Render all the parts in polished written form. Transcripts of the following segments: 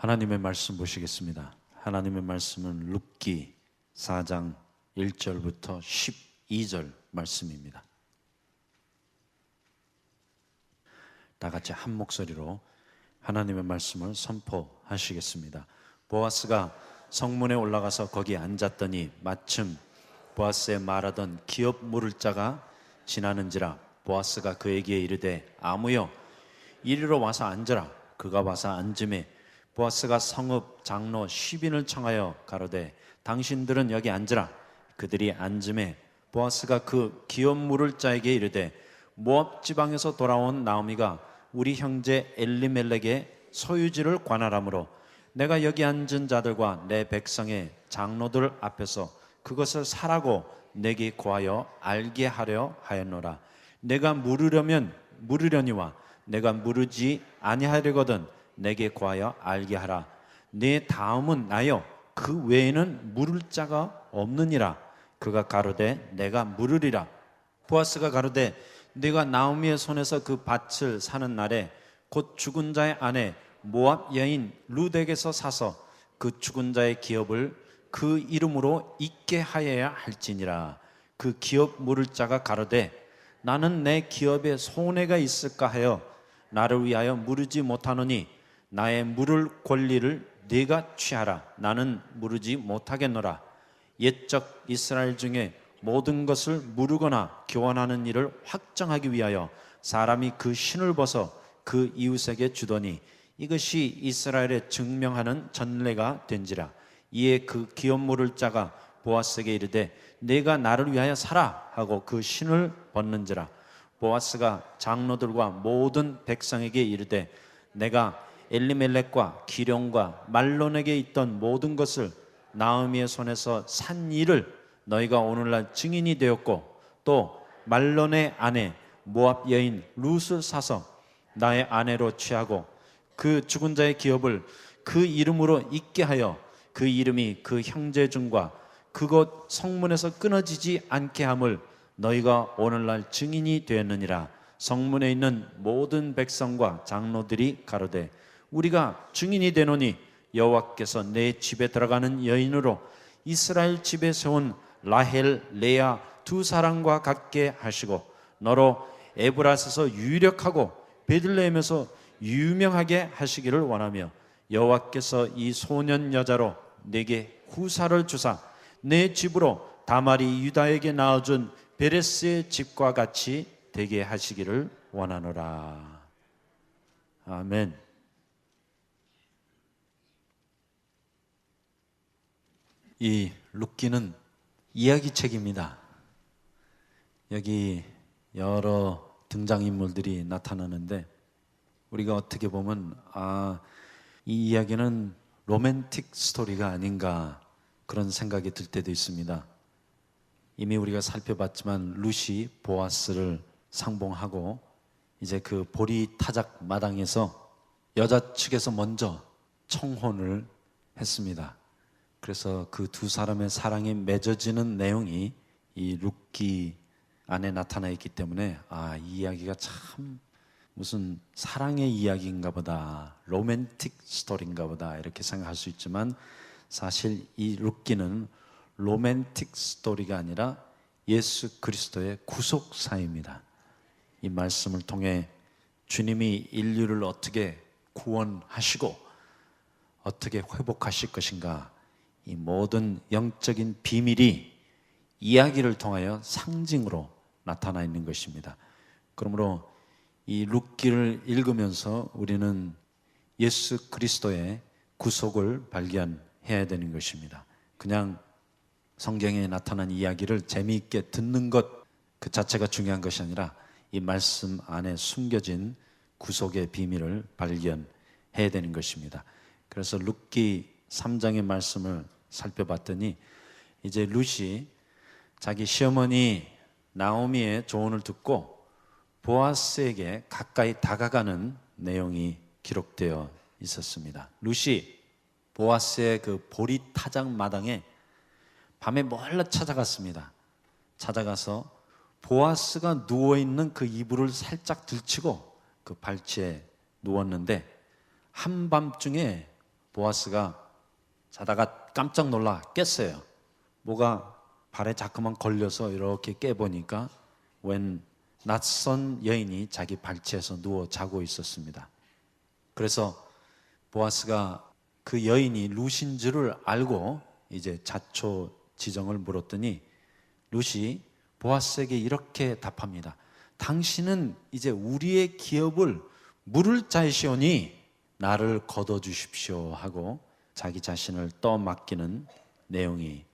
하나님의 말씀 보시겠습니다. 하나님의 말씀은 룻기 4장 1절부터 12절 말씀입니다. 다 같이 한 목소리로 하나님의 말씀을 선포하시겠습니다. 보아스가 성문에 올라가서 거기 앉았더니 마침 보아스의 말하던 기업 물을 자가 지나는지라. 보아스가 그에게 이르되 아무여 이리로 와서 앉으라. 그가 와서 앉음에 보아스가 성읍 장로 10인을 청하여 가로되 당신들은 여기 앉으라. 그들이 앉음에 보아스가 그 기업 물을 자에게 이르되 모압 지방에서 돌아온 나오미가 우리 형제 엘리멜렉의 소유지를 관할하므로 내가 여기 앉은 자들과 내 백성의 장로들 앞에서 그것을 사라고 내게 구하여 알게 하려 하였노라. 내가 물으려면 물으려니와 내가 물으지 아니하려거든 내게 구하여 알게 하라. 네 다음은 나요 그 외에는 물을 자가 없느니라. 그가 가로되 내가 물으리라. 보아스가 가로되 네가 나오미의 손에서 그 밭을 사는 날에 곧 죽은 자의 아내 모압 여인 룻에게서 사서 그 죽은 자의 기업을 그 이름으로 잊게 하여야 할지니라. 그 기업 물을 자가 가로되 나는 내 기업에 손해가 있을까 하여 나를 위하여 물으지 못하노니 나의 물을 권리를 네가 취하라. 나는 물으지 못하겠노라. 옛적 이스라엘 중에 모든 것을 물으거나 교환하는 일을 확정하기 위하여 사람이 그 신을 벗어 그 이웃에게 주더니 이것이 이스라엘에 증명하는 전례가 된지라. 이에 그 기업 물을 자가 보아스에게 이르되 네가 나를 위하여 사라 하고 그 신을 벗는지라. 보아스가 장로들과 모든 백성에게 이르되 내가 엘리멜렉과 기룡과 말론에게 있던 모든 것을 나오미의 손에서 산 일을 너희가 오늘날 증인이 되었고 또 말론의 아내 모압 여인 룻을 사서 나의 아내로 취하고 그 죽은 자의 기업을 그 이름으로 잊게 하여 그 이름이 그 형제 중과 그곳 성문에서 끊어지지 않게 함을 너희가 오늘날 증인이 되었느니라. 성문에 있는 모든 백성과 장로들이 가로되 우리가 증인이 되노니 여호와께서 내 집에 들어가는 여인으로 이스라엘 집에 세운 라헬 레아 두 사람과 같게 하시고 너로 에브라스에서 유력하고 베들레헴에서 유명하게 하시기를 원하며 여호와께서 이 소년 여자로 내게 후사를 주사 내 집으로 다말이 유다에게 낳아준 베레스의 집과 같이 되게 하시기를 원하노라. 아멘. 이 룻기는 이야기책입니다. 여기 여러 등장인물들이 나타나는데 우리가 어떻게 보면 이 이야기는 로맨틱 스토리가 아닌가 그런 생각이 들 때도 있습니다. 이미 우리가 살펴봤지만 룻이 보아스를 상봉하고 이제 그 보리 타작 마당에서 여자 측에서 먼저 청혼을 했습니다. 그래서 그 두 사람의 사랑이 맺어지는 내용이 이 룻기 안에 나타나 있기 때문에 이 이야기가 참 무슨 사랑의 이야기인가 보다, 로맨틱 스토리인가 보다 이렇게 생각할 수 있지만 사실 이 룻기는 로맨틱 스토리가 아니라 예수 그리스도의 구속사입니다. 이 말씀을 통해 주님이 인류를 어떻게 구원하시고 어떻게 회복하실 것인가, 이 모든 영적인 비밀이 이야기를 통하여 상징으로 나타나 있는 것입니다. 그러므로 이 룻기를 읽으면서 우리는 예수 그리스도의 구속을 발견해야 되는 것입니다. 그냥 성경에 나타난 이야기를 재미있게 듣는 것 그 자체가 중요한 것이 아니라 이 말씀 안에 숨겨진 구속의 비밀을 발견해야 되는 것입니다. 그래서 룻기 3장의 말씀을 살펴봤더니 이제 룻이 자기 시어머니 나오미의 조언을 듣고 보아스에게 가까이 다가가는 내용이 기록되어 있었습니다. 룻이 보아스의 그 보리 타작 마당에 밤에 몰래 찾아갔습니다. 찾아가서 보아스가 누워있는 그 이불을 살짝 들치고 그 발치에 누웠는데 한밤중에 보아스가 자다가 깜짝 놀라 깼어요. 뭐가 발에 자꾸만 걸려서 이렇게 깨보니까 웬 낯선 여인이 자기 발치에서 누워 자고 있었습니다. 그래서 보아스가 그 여인이 룻인 줄을 알고 이제 자초지정을 물었더니 룻이 보아스에게 이렇게 답합니다. 당신은 이제 우리의 기업을 물을 자이시오니 나를 거둬주십시오 하고 자기 자신을 떠맡기는 내용이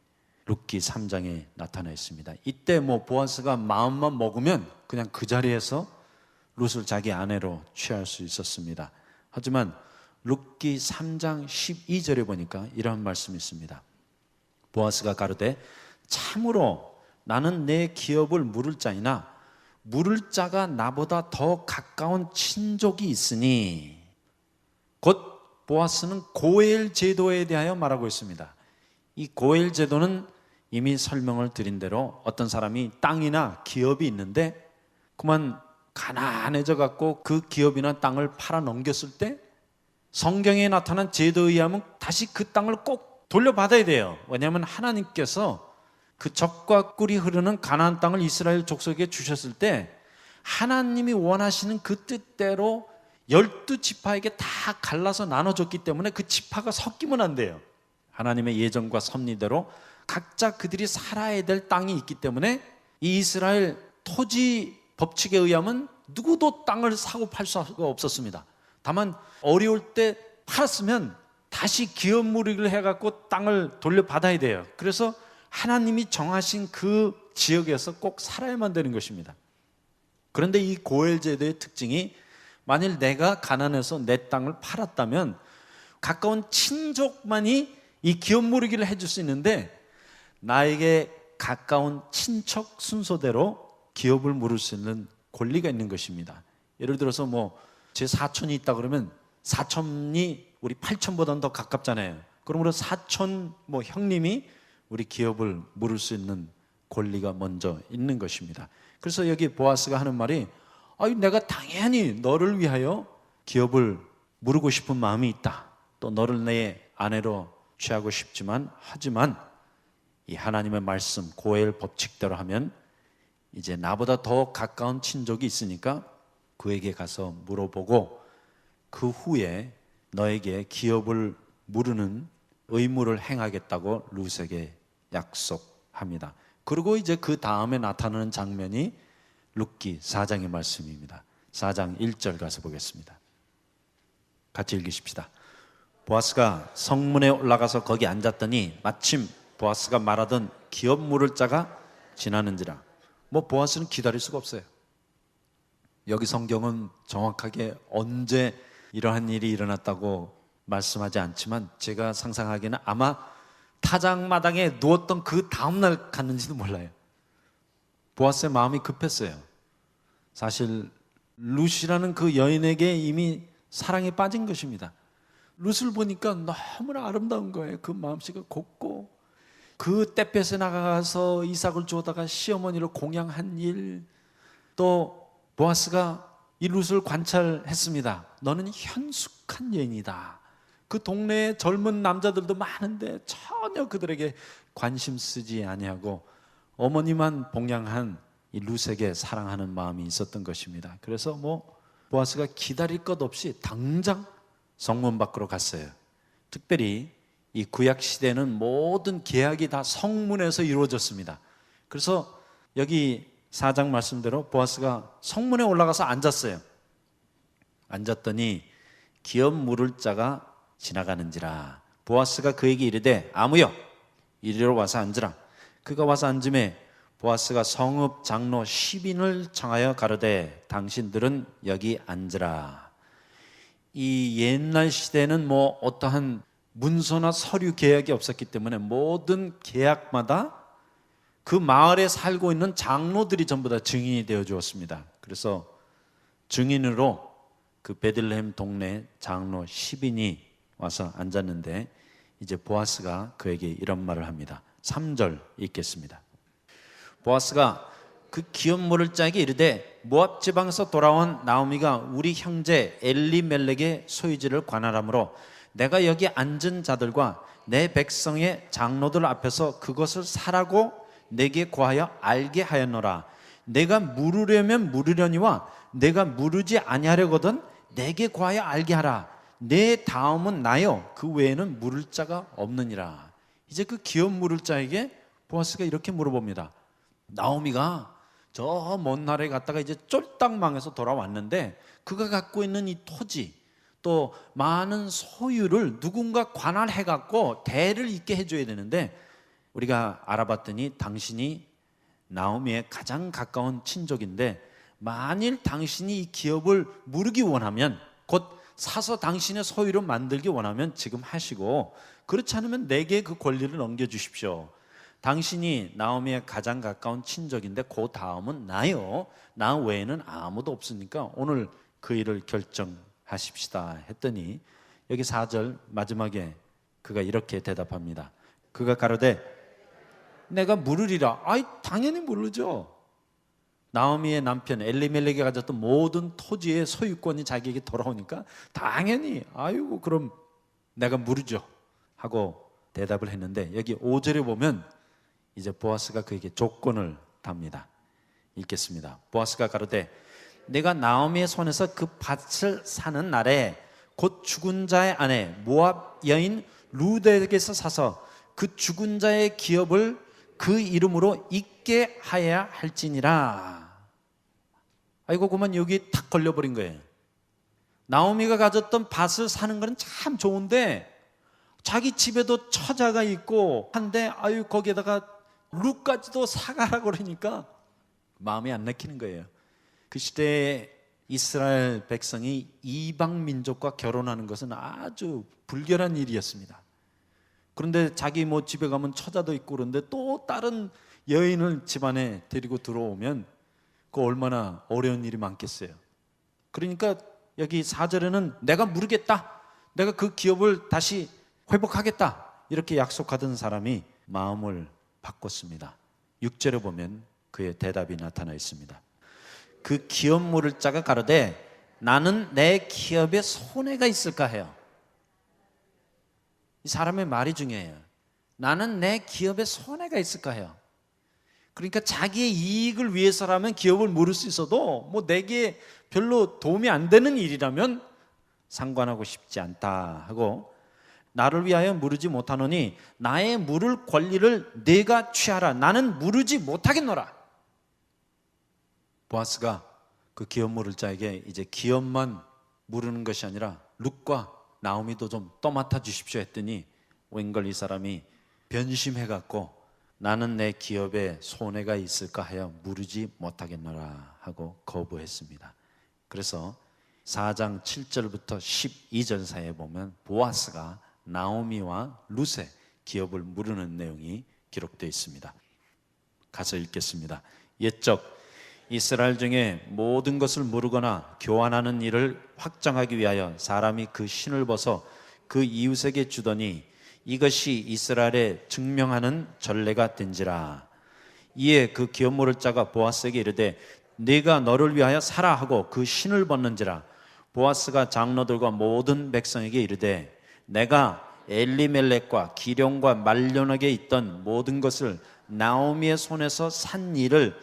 룻기 3장에 나타나 있습니다. 이때 보아스가 마음만 먹으면 그냥 그 자리에서 룻을 자기 아내로 취할 수 있었습니다. 하지만 룻기 3장 12절에 보니까 이런 말씀이 있습니다. 보아스가 가로되 참으로 나는 내 기업을 물을 자이나 물을 자가 나보다 더 가까운 친족이 있으니, 곧 보아스는 고엘 제도에 대하여 말하고 있습니다. 이 고엘 제도는 이미 설명을 드린 대로 어떤 사람이 땅이나 기업이 있는데 그만 가난해져 갖고 그 기업이나 땅을 팔아 넘겼을 때 성경에 나타난 제도에 의하면 다시 그 땅을 꼭 돌려받아야 돼요. 왜냐하면 하나님께서 그 젖과 꿀이 흐르는 가나안 땅을 이스라엘 족속에게 주셨을 때 하나님이 원하시는 그 뜻대로 12지파에게 다 갈라서 나눠줬기 때문에 그 지파가 섞이면 안 돼요. 하나님의 예정과 섭리대로 각자 그들이 살아야 될 땅이 있기 때문에 이 이스라엘 토지 법칙에 의하면 누구도 땅을 사고 팔 수가 없었습니다. 다만 어려울 때 팔았으면 다시 기업무리를 해갖고 땅을 돌려받아야 돼요. 그래서 하나님이 정하신 그 지역에서 꼭 살아야만 되는 것입니다. 그런데 이 고엘 제도의 특징이 만일 내가 가난해서 내 땅을 팔았다면 가까운 친족만이 이 기업무리기를 해줄 수 있는데 나에게 가까운 친척 순서대로 기업을 물을 수 있는 권리가 있는 것입니다. 예를 들어서 제 사촌이 있다 그러면 사촌이 우리 8촌보다는 더 가깝잖아요. 그러므로 사촌 형님이 우리 기업을 물을 수 있는 권리가 먼저 있는 것입니다. 그래서 여기 보아스가 하는 말이 내가 당연히 너를 위하여 기업을 물고 싶은 마음이 있다. 또 너를 내 아내로 취하고 싶지만 하지만 이 하나님의 말씀 고엘 법칙대로 하면 이제 나보다 더 가까운 친족이 있으니까 그에게 가서 물어보고 그 후에 너에게 기업을 물으는 의무를 행하겠다고 룻에게 약속합니다. 그리고 이제 그 다음에 나타나는 장면이 룻기 4장의 말씀입니다. 4장 1절 가서 보겠습니다. 같이 읽으십시다. 보아스가 성문에 올라가서 거기 앉았더니 마침 보아스가 말하던 기업 물을 자가 지나는지라. 보아스는 기다릴 수가 없어요. 여기 성경은 정확하게 언제 이러한 일이 일어났다고 말씀하지 않지만 제가 상상하기에는 아마 타작마당에 누웠던 그 다음날 갔는지도 몰라요. 보아스의 마음이 급했어요. 사실 룻이라는 그 여인에게 이미 사랑에 빠진 것입니다. 룻을 보니까 너무나 아름다운 거예요. 그 마음씨가 곱고 그 떼볕에 나가서 이삭을 주워다가 시어머니를 공양한 일, 또 보아스가 이 룻을 관찰했습니다. 너는 현숙한 여인이다. 그 동네에 젊은 남자들도 많은데 전혀 그들에게 관심 쓰지 아니하고 어머니만 봉양한 이 룻에게 사랑하는 마음이 있었던 것입니다. 그래서 보아스가 기다릴 것 없이 당장 성문 밖으로 갔어요. 특별히 이 구약 시대는 모든 계약이 다 성문에서 이루어졌습니다. 그래서 여기 4장 말씀대로 보아스가 성문에 올라가서 앉았어요. 앉았더니 기업 물을 자가 지나가는지라. 보아스가 그에게 이르되 아무여 이리로 와서 앉으라. 그가 와서 앉음에 보아스가 성읍 장로 10인을 청하여 가로되 당신들은 여기 앉으라. 이 옛날 시대는 어떠한 문서나 서류 계약이 없었기 때문에 모든 계약마다 그 마을에 살고 있는 장로들이 전부 다 증인이 되어 주었습니다. 그래서 증인으로 그 베들레헴 동네 장로 10인이 와서 앉았는데 이제 보아스가 그에게 이런 말을 합니다. 3절 읽겠습니다. 보아스가 그 기업 물을 자에게 이르되 모압 지방에서 돌아온 나오미가 우리 형제 엘리멜렉의 소유지를 관할하므로 내가 여기 앉은 자들과 내 백성의 장로들 앞에서 그것을 사라고 내게 고하여 알게 하였노라. 내가 물으려면 물으려니와 내가 물으지 아니하려거든 내게 고하여 알게 하라. 내 다음은 나요 그 외에는 물을 자가 없느니라. 이제 그 기업 물을 자에게 보아스가 이렇게 물어봅니다. 나오미가 저 먼 나라에 갔다가 이제 쫄딱 망해서 돌아왔는데 그가 갖고 있는 이 토지 또 많은 소유를 누군가 관할해 갖고 대를 잇게 해줘야 되는데 우리가 알아봤더니 당신이 나오미의 가장 가까운 친족인데 만일 당신이 이 기업을 무르기 원하면 곧 사서 당신의 소유로 만들기 원하면 지금 하시고 그렇지 않으면 내게 그 권리를 넘겨주십시오. 당신이 나오미의 가장 가까운 친족인데 그 다음은 나요. 나 외에는 아무도 없으니까 오늘 그 일을 결정하십시다 했더니 여기 4절 마지막에 그가 이렇게 대답합니다. 그가 가로되 내가 물으리라. 아이 당연히 물르죠. 나오미의 남편 엘리멜렉이 가졌던 모든 토지의 소유권이 자기에게 돌아오니까 당연히 아이고 그럼 내가 물으죠 하고 대답을 했는데 여기 5절에 보면 이제 보아스가 그에게 조건을 답니다. 읽겠습니다. 보아스가 가로되 내가 나오미의 손에서 그 밭을 사는 날에 곧 죽은 자의 아내 모압 여인 루드에게서 사서 그 죽은 자의 기업을 그 이름으로 잊게 하여야 할지니라. 아이고 그만 여기 탁 걸려버린 거예요. 나오미가 가졌던 밭을 사는 건 참 좋은데 자기 집에도 처자가 있고 한데 아유 거기에다가 룻까지도 사가라 그러니까 마음이 안 내키는 거예요. 그 시대에 이스라엘 백성이 이방 민족과 결혼하는 것은 아주 불결한 일이었습니다. 그런데 자기 뭐 집에 가면 처자도 있고 그런데 또 다른 여인을 집안에 데리고 들어오면 그 얼마나 어려운 일이 많겠어요. 그러니까 여기 4절에는 내가 물으겠다, 내가 그 기업을 다시 회복하겠다 이렇게 약속하던 사람이 마음을 바꿨습니다. 6절에 보면 그의 대답이 나타나 있습니다. 그 기업 물을 자가 가로되 나는 내 기업에 손해가 있을까 해요. 이 사람의 말이 중요해요. 나는 내 기업에 손해가 있을까 해요. 그러니까 자기의 이익을 위해서라면 기업을 물을 수 있어도 뭐 내게 별로 도움이 안 되는 일이라면 상관하고 싶지 않다 하고 나를 위하여 물으지 못하노니 나의 물을 권리를 네가 취하라. 나는 물으지 못하겠노라. 보아스가 그 기업 물을 자에게 이제 기업만 물으는 것이 아니라 룻과 나오미도 좀 떠맡아 주십시오 했더니 웬걸 이 사람이 변심해 갖고 나는 내 기업에 손해가 있을까 하여 물으지 못하겠노라 하고 거부했습니다. 그래서 4장 7절부터 12절 사이에 보면 보아스가 나오미와 룻의 기업을 물으는 내용이 기록되어 있습니다. 가서 읽겠습니다. 옛적 이스라엘 중에 모든 것을 물으거나 교환하는 일을 확정하기 위하여 사람이 그 신을 벗어 그 이웃에게 주더니 이것이 이스라엘에 증명하는 전례가 된지라. 이에 그 기업 물을 자가 보아스에게 이르되 네가 너를 위하여 사라 하고 그 신을 벗는지라. 보아스가 장로들과 모든 백성에게 이르되 내가 엘리멜렉과 기룡과 말론에게 있던 모든 것을 나오미의 손에서 산 일을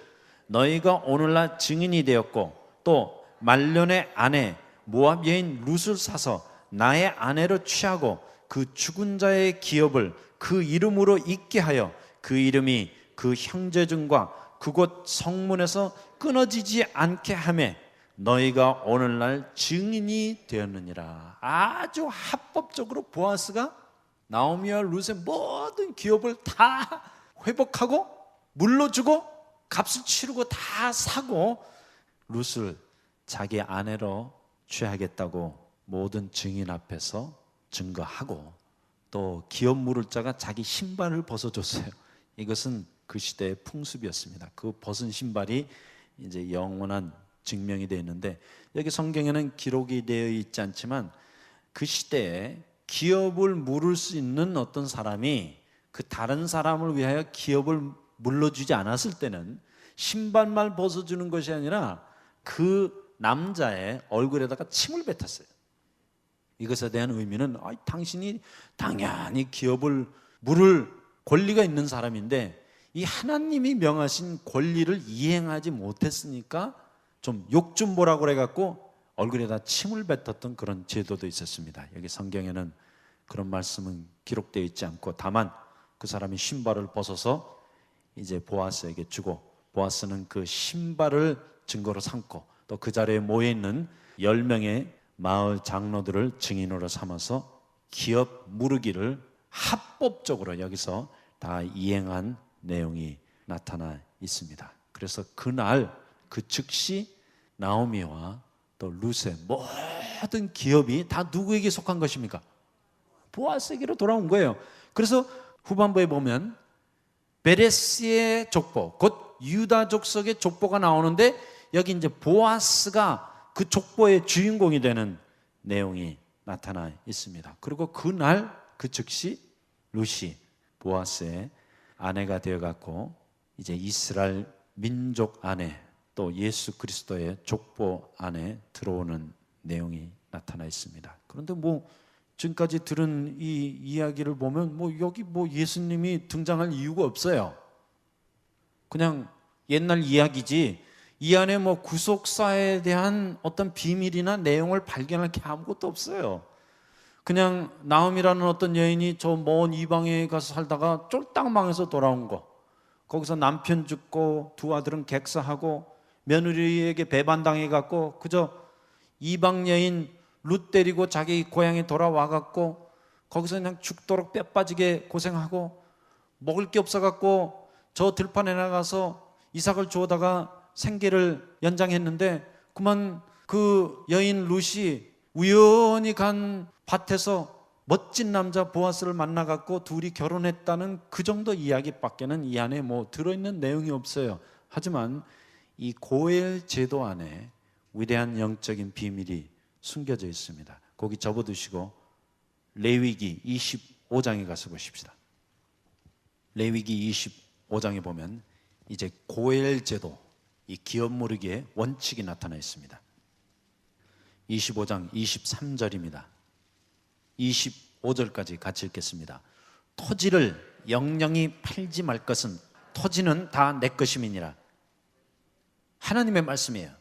너희가 오늘날 증인이 되었고 또 말론의 아내 모압 여인 룻을 사서 나의 아내로 취하고 그 죽은 자의 기업을 그 이름으로 잊게 하여 그 이름이 그 형제중과 그곳 성문에서 끊어지지 않게 하매 너희가 오늘날 증인이 되었느니라. 아주 합법적으로 보아스가 나오미와 룻의 모든 기업을 다 회복하고 물러주고 값을 치르고 다 사고 룻을 자기 아내로 취하겠다고 모든 증인 앞에서 증거하고 또 기업 물을 자가 자기 신발을 벗어줬어요. 이것은 그 시대의 풍습이었습니다. 그 벗은 신발이 이제 영원한 증명이 되어 있는데 여기 성경에는 기록이 되어 있지 않지만 그 시대에 기업을 물을 수 있는 어떤 사람이 그 다른 사람을 위하여 기업을 물러주지 않았을 때는 신발만 벗어주는 것이 아니라 그 남자의 얼굴에다가 침을 뱉었어요. 이것에 대한 의미는 당신이 당연히 기업을 물을 권리가 있는 사람인데 이 하나님이 명하신 권리를 이행하지 못했으니까 좀 욕 좀 보라고 그래갖고 얼굴에다 침을 뱉었던 그런 제도도 있었습니다. 여기 성경에는 그런 말씀은 기록되어 있지 않고 다만 그 사람이 신발을 벗어서 이제 보아스에게 주고 보아스는 그 신발을 증거로 삼고 또 그 자리에 모여있는 10명의 마을 장로들을 증인으로 삼아서 기업 무르기를 합법적으로 여기서 다 이행한 내용이 나타나 있습니다. 그래서 그날 그 즉시 나오미와 또 룻의 모든 기업이 다 누구에게 속한 것입니까? 보아스에게로 돌아온 거예요. 그래서 후반부에 보면 베레스의 족보, 곧 유다 족속의 족보가 나오는데 여기 이제 보아스가 그 족보의 주인공이 되는 내용이 나타나 있습니다. 그리고 그날 그 즉시 룻이 보아스의 아내가 되어갖고 이제 이스라엘 민족 안에 또 예수 그리스도의 족보 안에 들어오는 내용이 나타나 있습니다. 그런데 지금까지 들은 이 이야기를 보면 여기 예수님이 등장할 이유가 없어요. 그냥 옛날 이야기지 이 안에 구속사에 대한 어떤 비밀이나 내용을 발견할 게 아무것도 없어요. 그냥 나오미라는 어떤 여인이 저 먼 이방에 가서 살다가 쫄딱 망해서 돌아온 거, 거기서 남편 죽고 두 아들은 객사하고 며느리에게 배반당해갖고 그저 이방 여인 룻 데리고 자기 고향에 돌아와갖고 거기서 그냥 죽도록 뼈 빠지게 고생하고 먹을 게 없어갖고 저 들판에 나가서 이삭을 주워다가 생계를 연장했는데 그만 그 여인 룻이 우연히 간 밭에서 멋진 남자 보아스를 만나갖고 둘이 결혼했다는 그 정도 이야기밖에는 이 안에 들어있는 내용이 없어요. 하지만 이 고엘 제도 안에 위대한 영적인 비밀이 숨겨져 있습니다. 거기 접어두시고 레위기 25장에 가서 보십시다. 레위기 25장에 보면 이제 고엘 제도, 이 기업 모르기의 원칙이 나타나 있습니다. 25장 23절입니다. 25절까지 같이 읽겠습니다. 토지를 영영히 팔지 말 것은 토지는 다 내 것임이니라. 하나님의 말씀이에요.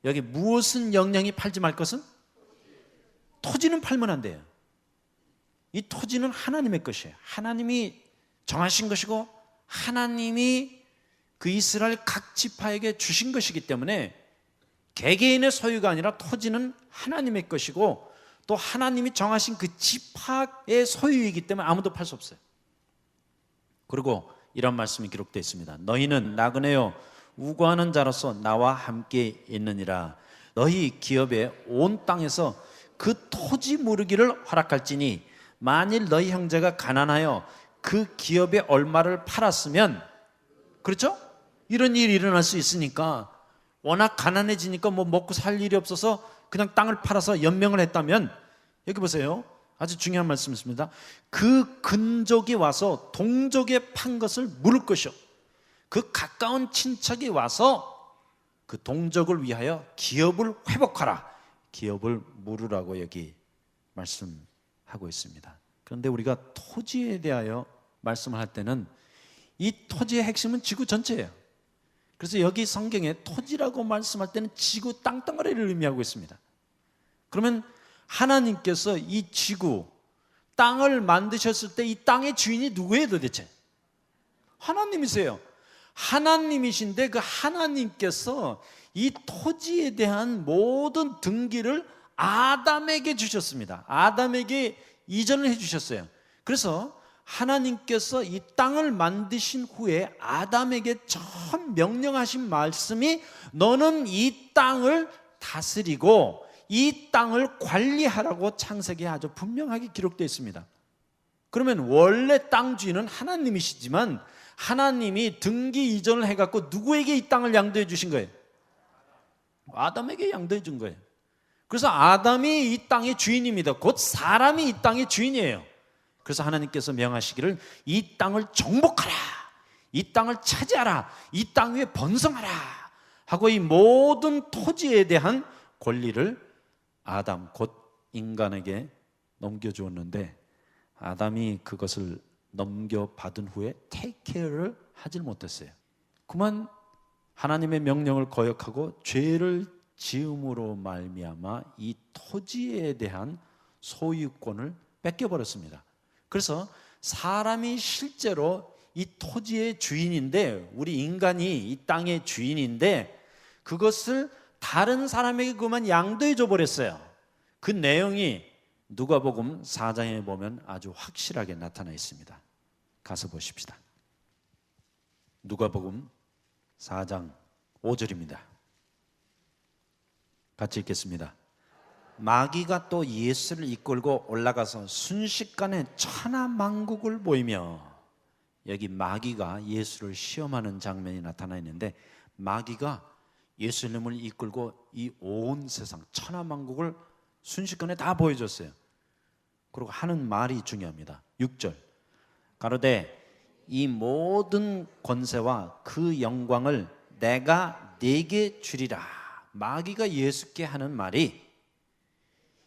여기 무엇은 영영히 팔지 말 것은? 토지는 팔면 안 돼요. 이 토지는 하나님의 것이에요. 하나님이 정하신 것이고 하나님이 그 이스라엘 각 지파에게 주신 것이기 때문에 개개인의 소유가 아니라 토지는 하나님의 것이고 또 하나님이 정하신 그 지파의 소유이기 때문에 아무도 팔 수 없어요. 그리고 이런 말씀이 기록되어 있습니다. 너희는 나그네요 우고하는 자로서 나와 함께 있느니라. 너희 기업의 온 땅에서 그 토지 무르기를 허락할지니 만일 너희 형제가 가난하여 그 기업의 얼마를 팔았으면, 그렇죠? 이런 일이 일어날 수 있으니까 워낙 가난해지니까 먹고 살 일이 없어서 그냥 땅을 팔아서 연명을 했다면, 여기 보세요. 아주 중요한 말씀이십니다. 그 근족이 와서 동족에 판 것을 물을 것이요 그 가까운 친척이 와서 그 동족을 위하여 기업을 회복하라. 기업을 물으라고 여기 말씀하고 있습니다. 그런데 우리가 토지에 대하여 말씀을 할 때는 이 토지의 핵심은 지구 전체예요. 그래서 여기 성경에 토지라고 말씀할 때는 지구 땅덩어리를 의미하고 있습니다. 그러면 하나님께서 이 지구 땅을 만드셨을 때 이 땅의 주인이 누구예요 도대체? 하나님이세요. 하나님이신데 그 하나님께서 이 토지에 대한 모든 등기를 아담에게 주셨습니다. 아담에게 이전을 해주셨어요. 그래서 하나님께서 이 땅을 만드신 후에 아담에게 처음 명령하신 말씀이 너는 이 땅을 다스리고 이 땅을 관리하라고 창세기에 아주 분명하게 기록되어 있습니다. 그러면 원래 땅 주인은 하나님이시지만 하나님이 등기 이전을 해갖고 누구에게 이 땅을 양도해 주신 거예요? 아담에게 양도해 준 거예요. 그래서 아담이 이 땅의 주인입니다. 곧 사람이 이 땅의 주인이에요. 그래서 하나님께서 명하시기를 이 땅을 정복하라, 이 땅을 차지하라, 이 땅 위에 번성하라 하고 이 모든 토지에 대한 권리를 아담 곧 인간에게 넘겨주었는데 아담이 그것을 넘겨받은 후에 take care를 하질 못했어요. 그만 하나님의 명령을 거역하고 죄를 지음으로 말미암아 이 토지에 대한 소유권을 뺏겨버렸습니다. 그래서 사람이 실제로 이 토지의 주인인데, 우리 인간이 이 땅의 주인인데 그것을 다른 사람에게 그만 양도해 줘 버렸어요. 그 내용이 누가복음 4장에 보면 아주 확실하게 나타나 있습니다. 가서 보십시다. 누가복음 4장 5절입니다. 같이 읽겠습니다. 마귀가 또 예수를 이끌고 올라가서 순식간에 천하만국을 보이며, 여기 마귀가 예수를 시험하는 장면이 나타나 있는데 마귀가 예수님을 이끌고 이 온 세상 천하만국을 순식간에 다 보여줬어요. 그리고 하는 말이 중요합니다. 6절 가로되 이 모든 권세와 그 영광을 내가 네게 주리라. 마귀가 예수께 하는 말이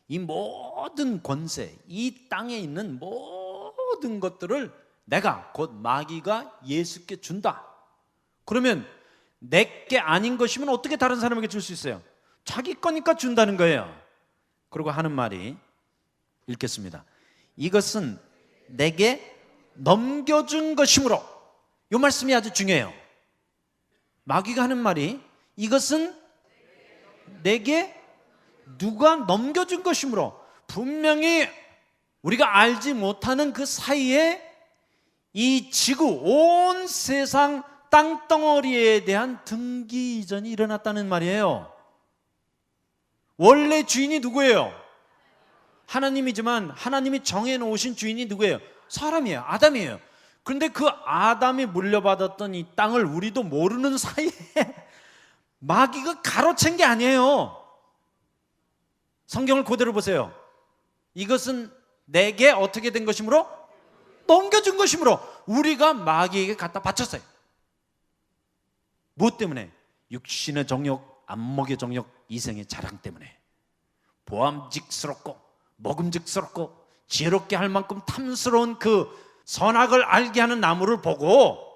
이 모든 권세, 이 땅에 있는 모든 것들을 내가, 곧 마귀가 예수께 준다. 그러면 내게 아닌 것이면 어떻게 다른 사람에게 줄 수 있어요? 자기 거니까 준다는 거예요. 그리고 하는 말이, 읽겠습니다. 이것은 내게 넘겨준 것이므로. 이 말씀이 아주 중요해요. 마귀가 하는 말이 이것은 내게 누가 넘겨준 것이므로, 분명히 우리가 알지 못하는 그 사이에 이 지구, 온 세상 땅덩어리에 대한 등기 이전이 일어났다는 말이에요. 원래 주인이 누구예요? 하나님이지만 하나님이 정해놓으신 주인이 누구예요? 사람이에요. 아담이에요. 그런데 그 아담이 물려받았던 이 땅을 우리도 모르는 사이에 마귀가 가로챈 게 아니에요. 성경을 그대로 보세요. 이것은 내게 어떻게 된 것이므로? 넘겨준 것이므로 우리가 마귀에게 갖다 바쳤어요. 무엇 때문에? 육신의 정욕, 안목의 정욕, 이생의 자랑 때문에. 보암직스럽고 먹음직스럽고 지혜롭게 할 만큼 탐스러운 그 선악을 알게 하는 나무를 보고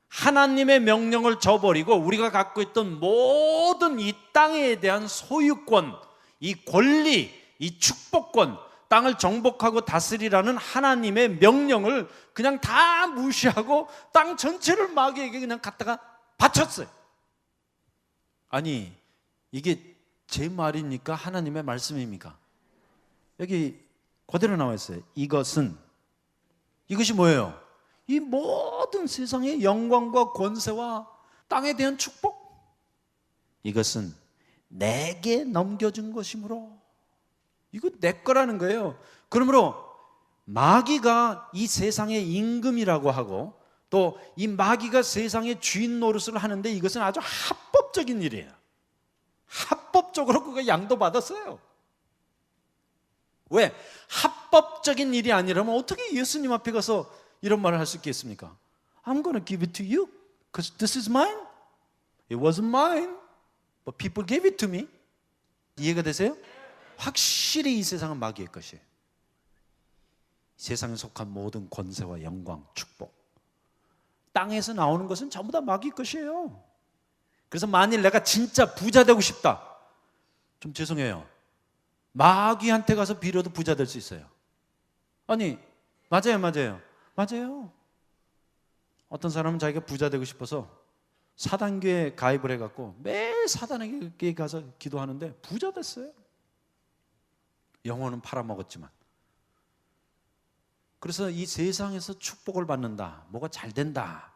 하나님의 명령을 저버리고 우리가 갖고 있던 모든 이 땅에 대한 소유권, 이 권리, 이 축복권, 땅을 정복하고 다스리라는 하나님의 명령을 그냥 다 무시하고 땅 전체를 마귀에게 그냥 갖다가 바쳤어요. 아니, 이게 제 말입니까? 하나님의 말씀입니까? 여기 그대로 나와 있어요. 이것이 뭐예요? 이 모든 세상의 영광과 권세와 땅에 대한 축복, 이것은 내게 넘겨준 것이므로. 이거 내 거라는 거예요. 그러므로 마귀가 이 세상의 임금이라고 하고 또 이 마귀가 세상의 주인 노릇을 하는데 이것은 아주 합법적인 일이에요. 합법적으로 그거 양도받았어요. 왜? 합법적인 일이 아니라면 어떻게 예수님 앞에 가서 이런 말을 할 수 있겠습니까? I'm going to give it to you because this is mine. It wasn't mine, but people gave it to me. 이해가 되세요? 확실히 이 세상은 마귀의 것이에요. 세상에 속한 모든 권세와 영광, 축복, 땅에서 나오는 것은 전부 다 마귀 것이에요. 그래서 만일 내가 진짜 부자 되고 싶다, 좀 죄송해요, 마귀한테 가서 빌어도 부자 될 수 있어요. 아니, 맞아요. 어떤 사람은 자기가 부자 되고 싶어서 사단교에 가입을 해갖고 매일 사단에게 가서 기도하는데 부자 됐어요. 영혼은 팔아먹었지만. 그래서 이 세상에서 축복을 받는다, 뭐가 잘 된다,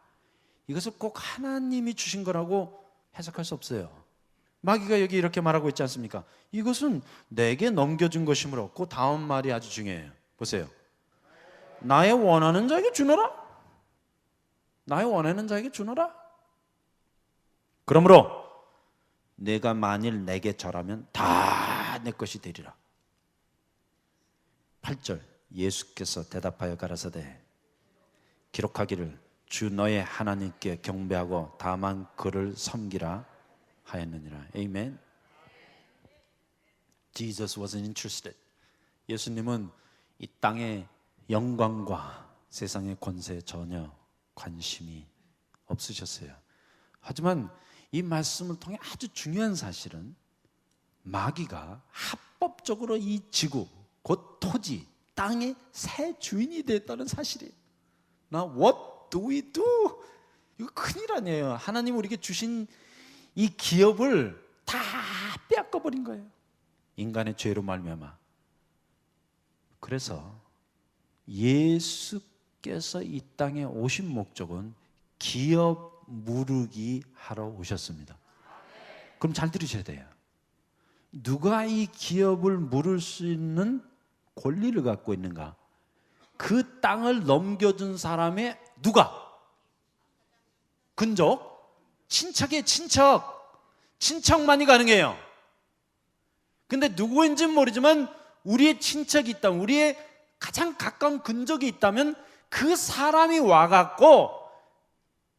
이것을 꼭 하나님이 주신 거라고 해석할 수 없어요. 마귀가 여기 이렇게 말하고 있지 않습니까? 이것은 내게 넘겨준 것이므로. 그 다음 말이 아주 중요해요. 보세요. 나의 원하는 자에게 주노라. 나의 원하는 자에게 주노라. 그러므로 내가 만일 내게 절하면 다 내 것이 되리라. 8절 예수께서 대답하여 가라사대 기록하기를 주 너의 하나님께 경배하고 다만 그를 섬기라 하였느니라. Amen. Jesus wasn't interested. 예수님은 이 땅의 영광과 세상의 권세에 전혀 관심이 없으셨어요. 하지만 이 말씀을 통해 아주 중요한 사실은 마귀가 합법적으로 이 지구, 곧 토지, 땅의 새 주인이 됐다는 사실이에요. Now what do we do? 이거 큰일 아니에요. 하나님 우리에게 주신 이 기업을 다 빼앗겨버린 거예요. 인간의 죄로 말미암아. 그래서 예수께서 이 땅에 오신 목적은 기업 무르기 하러 오셨습니다. 그럼 잘 들으셔야 돼요. 누가 이 기업을 물을 수 있는 권리를 갖고 있는가? 그 땅을 넘겨준 사람의 누가? 근족? 친척이에요. 친척만이 가능해요. 근데 누구인지는 모르지만 우리의 친척이 있다면, 우리의 가장 가까운 근족이 있다면 그 사람이 와갖고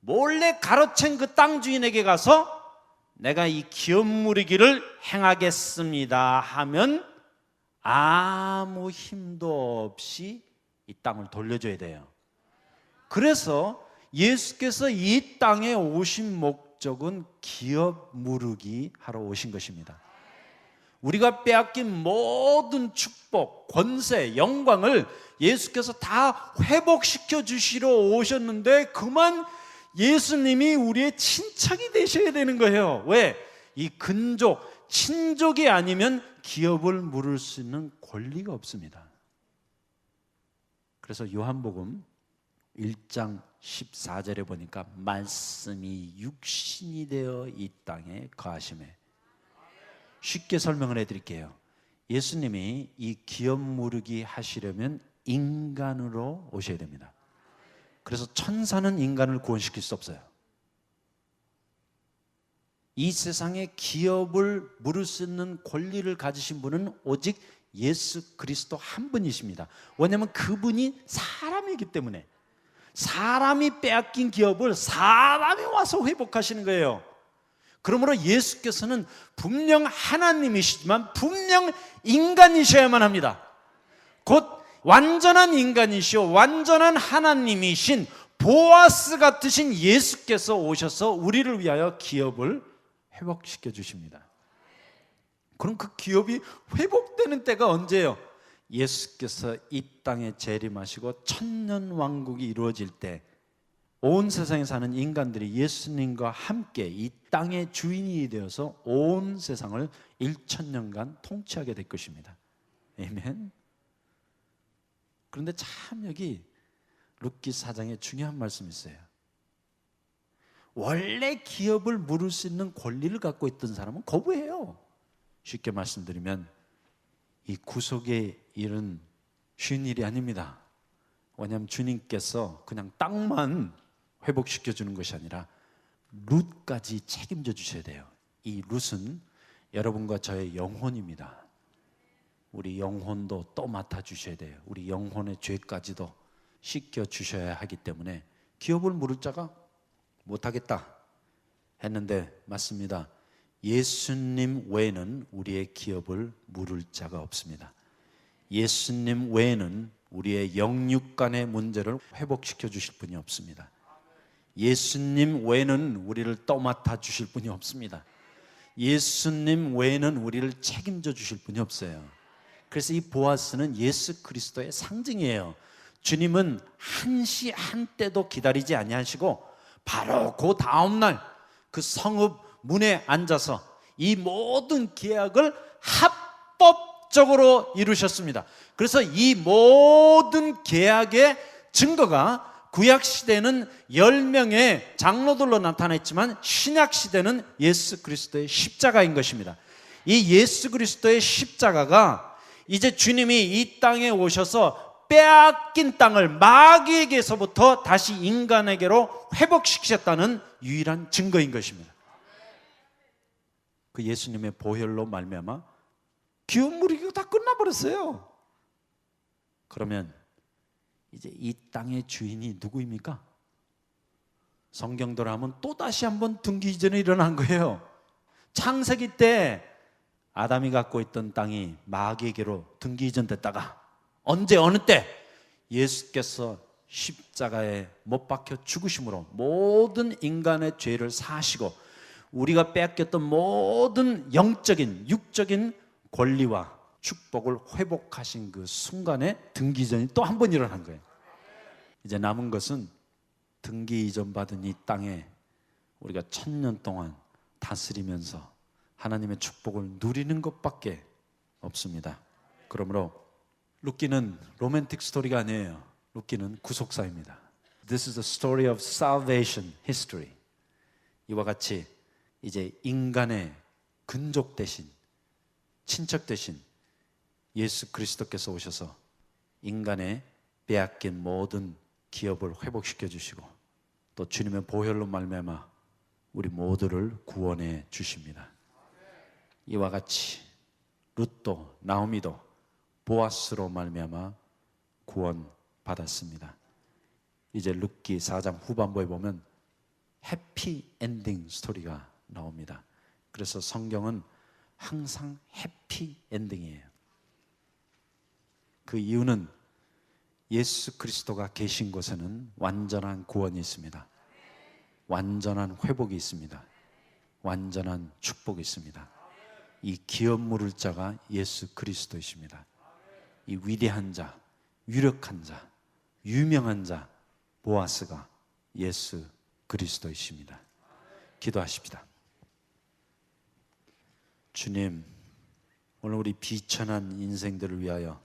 몰래 가로챈 그 땅 주인에게 가서 내가 이 기업 무르기를 행하겠습니다 하면 아무 힘도 없이 이 땅을 돌려줘야 돼요. 그래서 예수께서 이 땅에 오신 목적은 기업 무르기 하러 오신 것입니다. 우리가 빼앗긴 모든 축복, 권세, 영광을 예수께서 다 회복시켜 주시러 오셨는데 그만 예수님이 우리의 친척이 되셔야 되는 거예요. 왜? 이 근족, 친족이 아니면 기업을 물을 수 있는 권리가 없습니다. 그래서 요한복음 1장 14절에 보니까 말씀이 육신이 되어 이 땅에 거하심에, 쉽게 설명을 해드릴게요. 예수님이 이 기업 무르기 하시려면 인간으로 오셔야 됩니다. 그래서 천사는 인간을 구원시킬 수 없어요. 이 세상에 기업을 물을 수 있는 권리를 가지신 분은 오직 예수 그리스도 한 분이십니다. 왜냐하면 그분이 사람이기 때문에, 사람이 빼앗긴 기업을 사람이 와서 회복하시는 거예요. 그러므로 예수께서는 분명 하나님이시지만 분명 인간이셔야만 합니다. 곧 완전한 인간이시오 완전한 하나님이신 보아스 같으신 예수께서 오셔서 우리를 위하여 기업을 회복시켜 주십니다. 그럼 그 기업이 회복되는 때가 언제예요? 예수께서 이 땅에 재림하시고 천년왕국이 이루어질 때 온 세상에 사는 인간들이 예수님과 함께 이 땅의 주인이 되어서 온 세상을 1000년간 통치하게 될 것입니다. 아멘. 그런데 참 여기 룻기 4장에 중요한 말씀이 있어요. 원래 기업을 물을 수 있는 권리를 갖고 있던 사람은 거부해요. 쉽게 말씀드리면 이 구속의 일은 쉬운 일이 아닙니다. 왜냐하면 주님께서 그냥 땅만 회복시켜 주는 것이 아니라 룻까지 책임져 주셔야 돼요. 이 룻은 여러분과 저의 영혼입니다. 우리 영혼도 또 맡아 주셔야 돼요. 우리 영혼의 죄까지도 씻겨 주셔야 하기 때문에 기업을 물을 자가 못하겠다 했는데 맞습니다. 예수님 외에는 우리의 기업을 물을 자가 없습니다. 예수님 외에는 우리의 영육간의 문제를 회복시켜 주실 분이 없습니다. 예수님 외에는 우리를 떠맡아 주실 분이 없습니다. 예수님 외에는 우리를 책임져 주실 분이 없어요. 그래서 이 보아스는 예수 그리스도의 상징이에요. 주님은 한시 한때도 기다리지 아니하시고 바로 그 다음날 그 성읍 문에 앉아서 이 모든 계약을 합법적으로 이루셨습니다. 그래서 이 모든 계약의 증거가 구약시대는 10명의 장로들로 나타났지만 신약시대는 예수 그리스도의 십자가인 것입니다. 이 예수 그리스도의 십자가가 이제 주님이 이 땅에 오셔서 빼앗긴 땅을 마귀에게서부터 다시 인간에게로 회복시키셨다는 유일한 증거인 것입니다. 그 예수님의 보혈로 말미암아 기업 무르기가 다 끝나버렸어요. 그러면 이제 이 땅의 주인이 누구입니까? 성경대로 하면 또다시 한번 등기 이전에 일어난 거예요. 창세기 때 아담이 갖고 있던 땅이 마귀에게로 등기 이전됐다가 언제 어느 때 예수께서 십자가에 못 박혀 죽으심으로 모든 인간의 죄를 사시고 우리가 빼앗겼던 모든 영적인 육적인 권리와 축복을 회복하신 그 순간에 등기 이전이 또 한 번 일어난 거예요. 이제 남은 것은 등기 이전 받은 이 땅에 우리가 1000년 동안 다스리면서 하나님의 축복을 누리는 것밖에 없습니다. 그러므로 룻기는 로맨틱 스토리가 아니에요. 룻기는 구속사입니다. This is the story of salvation history. 이와 같이 이제 인간의 근족 대신 친척 대신 예수 그리스도께서 오셔서 인간의 빼앗긴 모든 기업을 회복시켜 주시고 또 주님의 보혈로 말미암아 우리 모두를 구원해 주십니다. 이와 같이 룻도 나오미도 보아스로 말미암아 구원 받았습니다. 이제 룻기 4장 후반부에 보면 해피 엔딩 스토리가 나옵니다. 그래서 성경은 항상 해피 엔딩이에요. 그 이유는 예수 그리스도가 계신 곳에는 완전한 구원이 있습니다. 완전한 회복이 있습니다. 완전한 축복이 있습니다. 이 기업 물을 자가 예수 그리스도이십니다. 이 위대한 자, 유력한 자, 유명한 자 보아스가 예수 그리스도이십니다. 기도하십시다. 주님, 오늘 우리 비천한 인생들을 위하여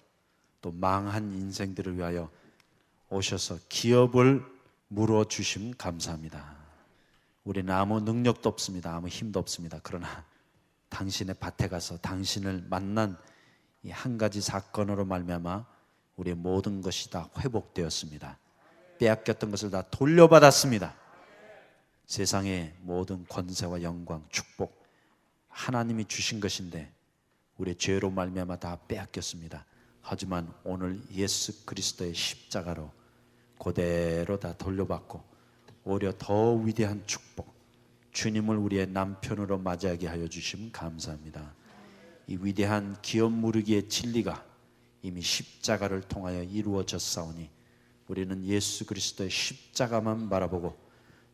또 망한 인생들을 위하여 오셔서 기업을 물어주심 감사합니다. 우리는 아무 능력도 없습니다. 아무 힘도 없습니다. 그러나 당신의 밭에 가서 당신을 만난 이 한 가지 사건으로 말미암아 우리의 모든 것이 다 회복되었습니다. 빼앗겼던 것을 다 돌려받았습니다. 세상의 모든 권세와 영광, 축복 하나님이 주신 것인데 우리의 죄로 말미암아 다 빼앗겼습니다. 하지만 오늘 예수 그리스도의 십자가로 그대로 다 돌려받고 오히려 더 위대한 축복, 주님을 우리의 남편으로 맞이하게 하여 주심 감사합니다. 이 위대한 기업 무르기의 진리가 이미 십자가를 통하여 이루어졌사오니 우리는 예수 그리스도의 십자가만 바라보고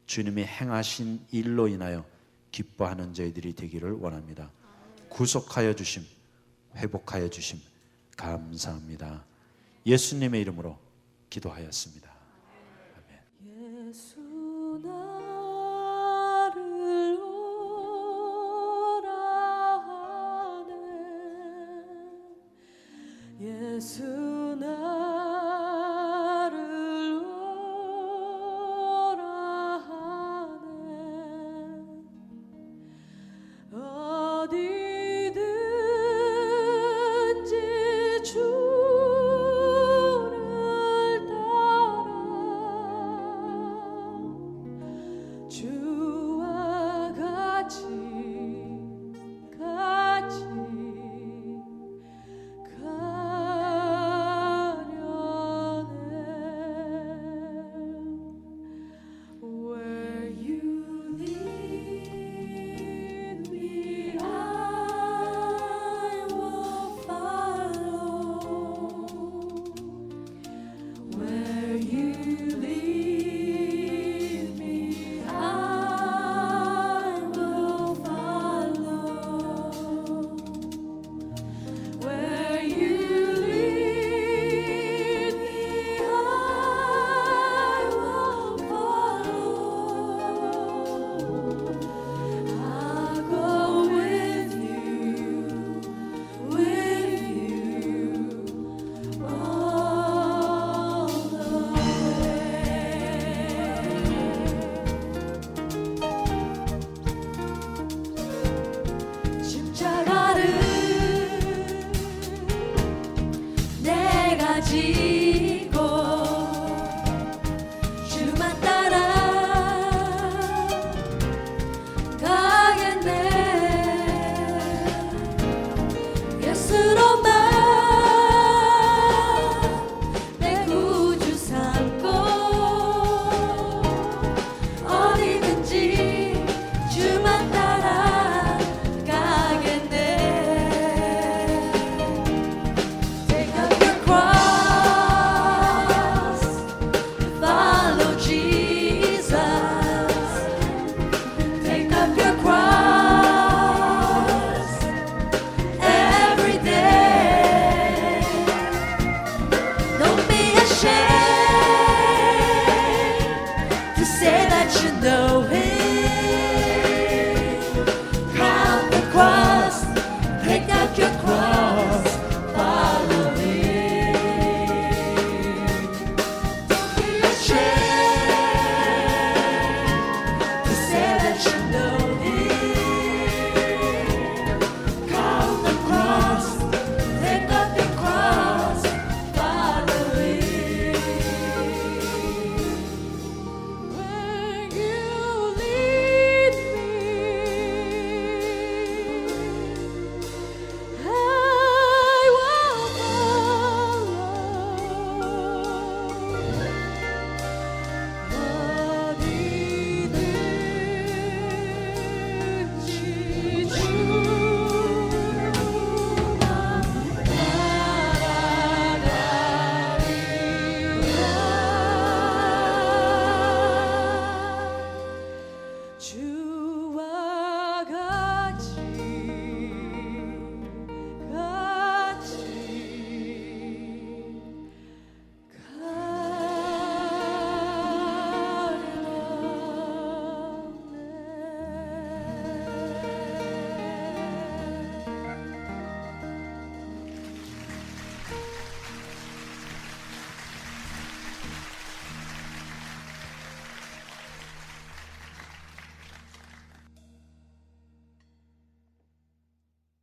주님이 행하신 일로 인하여 기뻐하는 저희들이 되기를 원합니다. 구속하여 주심, 회복하여 주심 감사합니다. 예수님의 이름으로 기도하였습니다. 아멘. 예수 나를 오라 하네 예수